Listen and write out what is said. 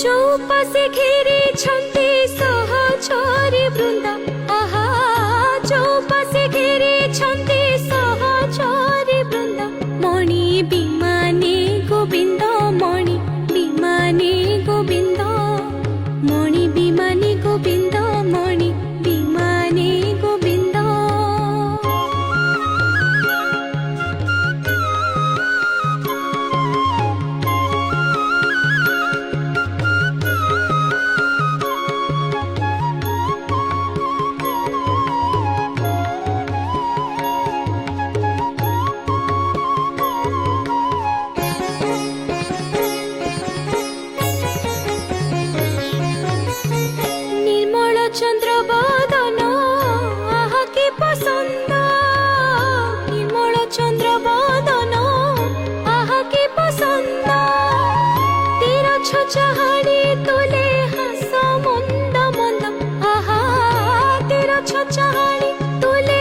চৌপাশে ঘিরেছন্তি সহচরী বৃন্দ, আহা চৌপাশে ঘিরেছন্তি সহচরী বৃন্দ। মণি বিমানে গোবিন্দ, মণি বিমানে গোবিন্দ, মণি বিমানে গোবিন্দ, মণি বিমানে গোবিন্দ। নির্মল চন্দ্র বদন, আহা কি পছন্দ, নির্মল চন্দ্র বদন, আহা কি পছন্দ। তীরছ চাহাড়ি তোলে হাস মন্দ মন্দ, আহা তীরছ চাহাড়ি তোলে